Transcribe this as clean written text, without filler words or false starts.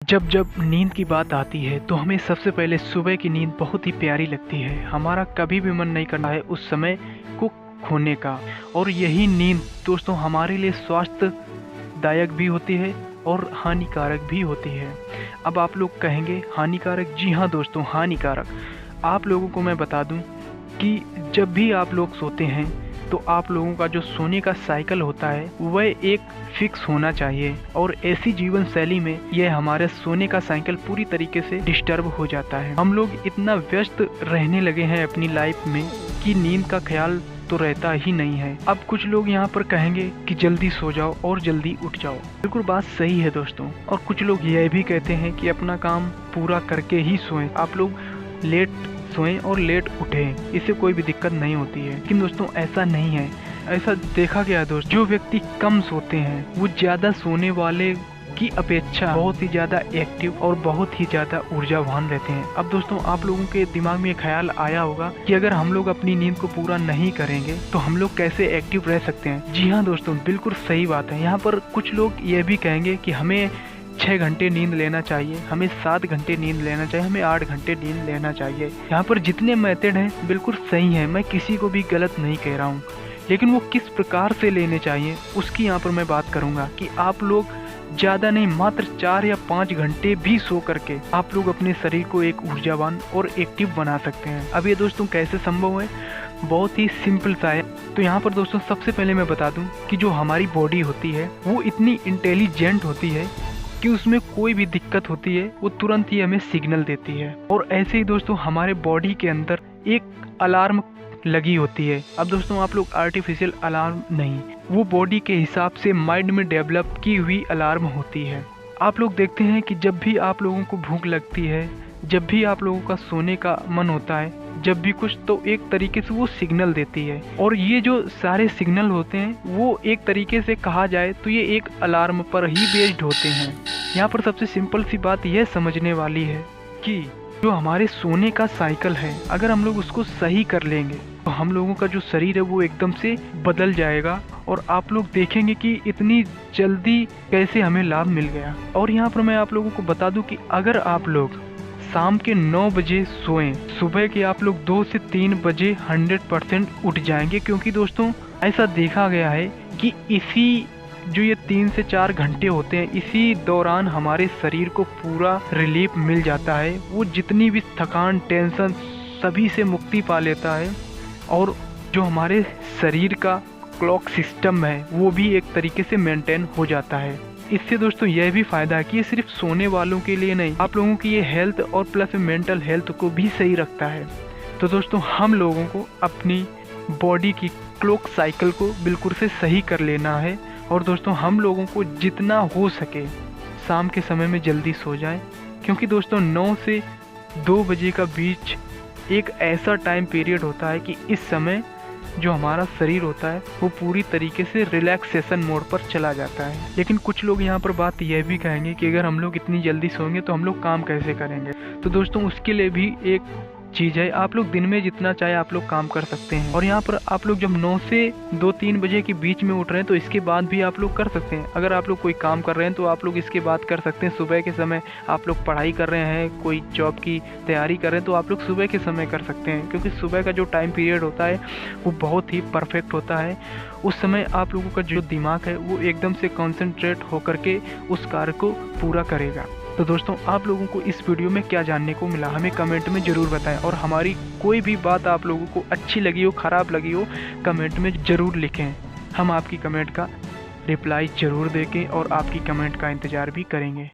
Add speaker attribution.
Speaker 1: जब जब नींद की बात आती है तो हमें सबसे पहले सुबह की नींद बहुत ही प्यारी लगती है। हमारा कभी भी मन नहीं करता है उस समय को खोने का। और यही नींद दोस्तों हमारे लिए स्वास्थ्यदायक भी होती है और हानिकारक भी होती है। अब आप लोग कहेंगे हानिकारक? जी हाँ दोस्तों, हानिकारक। आप लोगों को मैं बता दूं कि जब भी आप लोग सोते हैं तो आप लोगों का जो सोने का साइकिल होता है वह एक फिक्स होना चाहिए। और ऐसी जीवन शैली में यह हमारे सोने का साइकिल पूरी तरीके से डिस्टर्ब हो जाता है। हम लोग इतना व्यस्त रहने लगे हैं अपनी लाइफ में कि नींद का ख्याल तो रहता ही नहीं है। अब कुछ लोग यहाँ पर कहेंगे कि जल्दी सो जाओ और जल्दी उठ जाओ। बिल्कुल बात सही है दोस्तों। और कुछ लोग यह भी कहते हैं कि अपना काम पूरा करके ही सोएं। आप लोग लेट सोएं और लेट उठें, इससे कोई भी दिक्कत नहीं होती है। लेकिन दोस्तों ऐसा नहीं है। ऐसा देखा गया है दोस्तों, जो व्यक्ति कम सोते हैं वो ज़्यादा सोने वाले की अपेक्षा बहुत ही ज़्यादा एक्टिव और बहुत ही ज़्यादा ऊर्जावान रहते हैं। अब दोस्तों आप लोगों के दिमाग में ख्याल आया होगा कि अगर हम लोग अपनी नींद को पूरा नहीं करेंगे तो हम लोग कैसे एक्टिव रह सकते हैं। जी हाँ दोस्तों, बिल्कुल सही बात है। यहाँ पर कुछ लोग ये भी कहेंगे कि हमें 6 घंटे नींद लेना चाहिए, हमें 7 घंटे नींद लेना चाहिए, हमें 8 घंटे नींद लेना चाहिए। यहाँ पर जितने मेथड हैं बिल्कुल सही हैं, मैं किसी को भी गलत नहीं कह रहा हूँ। लेकिन वो किस प्रकार से लेने चाहिए उसकी यहाँ पर मैं बात करूँगा कि आप लोग ज़्यादा नहीं, मात्र 4 या 5 घंटे भी सो करके आप लोग अपने शरीर को एक ऊर्जावान और एक्टिव बना सकते हैं। अब ये दोस्तों कैसे संभव है? बहुत ही सिंपल सा है। तो यहाँ पर दोस्तों सबसे पहले मैं बता दूँ कि जो हमारी बॉडी होती है वो इतनी इंटेलिजेंट होती है कि उसमें कोई भी दिक्कत होती है वो तुरंत ही हमें सिग्नल देती है। और ऐसे ही दोस्तों हमारे बॉडी के अंदर एक अलार्म लगी होती है। अब दोस्तों आप लोग आर्टिफिशियल अलार्म नहीं, वो बॉडी के हिसाब से माइंड में डेवलप की हुई अलार्म होती है। आप लोग देखते हैं कि जब भी आप लोगों को भूख लगती है, जब भी आप लोगों का सोने का मन होता है, जब भी कुछ, तो एक तरीके से वो सिग्नल देती है। और ये जो सारे सिग्नल होते हैं वो एक तरीके से कहा जाए तो ये एक अलार्म पर ही बेस्ड होते हैं। यहाँ पर सबसे सिंपल सी बात यह समझने वाली है कि जो हमारे सोने का साइकिल है, अगर हम लोग उसको सही कर लेंगे तो हम लोगों का जो शरीर है वो एकदम से बदल जाएगा। और आप लोग देखेंगे कि इतनी जल्दी कैसे हमें लाभ मिल गया। और यहाँ पर मैं आप लोगों को बता दूं कि अगर आप लोग शाम के 9 बजे सोएं, सुबह के आप लोग 2 से 3 बजे 100% उठ जाएंगे। क्योंकि दोस्तों ऐसा देखा गया है कि इसी जो ये 3 से 4 घंटे होते हैं, इसी दौरान हमारे शरीर को पूरा रिलीफ मिल जाता है। वो जितनी भी थकान, टेंशन सभी से मुक्ति पा लेता है। और जो हमारे शरीर का क्लॉक सिस्टम है वो भी एक तरीके से मेंटेन हो जाता है। इससे दोस्तों यह भी फ़ायदा है कि ये सिर्फ सोने वालों के लिए नहीं, आप लोगों की ये हेल्थ और प्लस मेंटल हेल्थ को भी सही रखता है। तो दोस्तों हम लोगों को अपनी बॉडी की क्लॉक साइकिल को बिल्कुल से सही कर लेना है। और दोस्तों हम लोगों को जितना हो सके शाम के समय में जल्दी सो जाएं। क्योंकि दोस्तों 9 से 2 बजे का बीच एक ऐसा टाइम पीरियड होता है कि इस समय जो हमारा शरीर होता है वो पूरी तरीके से रिलैक्सेशन मोड पर चला जाता है। लेकिन कुछ लोग यहाँ पर बात यह भी कहेंगे कि अगर हम लोग इतनी जल्दी सोएंगे तो हम लोग काम कैसे करेंगे। तो दोस्तों उसके लिए भी एक चीज़ है, आप लोग दिन में जितना चाहे आप लोग काम कर सकते हैं। और यहाँ पर आप लोग जब 9 से 2-3 बजे के बीच में उठ रहे हैं तो इसके बाद भी आप लोग कर सकते हैं। अगर आप लोग कोई काम कर रहे हैं तो आप लोग इसके बाद कर सकते हैं। सुबह के समय आप लोग पढ़ाई कर रहे हैं, कोई जॉब की तैयारी कर रहे हैं तो आप लोग सुबह के समय कर सकते हैं। क्योंकि सुबह का जो टाइम पीरियड होता है वो बहुत ही परफेक्ट होता है। उस समय आप लोगों का जो दिमाग है वो एकदम से कॉन्सेंट्रेट होकर के उस कार्य को पूरा करेगा। तो दोस्तों आप लोगों को इस वीडियो में क्या जानने को मिला हमें कमेंट में ज़रूर बताएं। और हमारी कोई भी बात आप लोगों को अच्छी लगी हो, ख़राब लगी हो, कमेंट में ज़रूर लिखें। हम आपकी कमेंट का रिप्लाई ज़रूर देंगे और आपकी कमेंट का इंतज़ार भी करेंगे।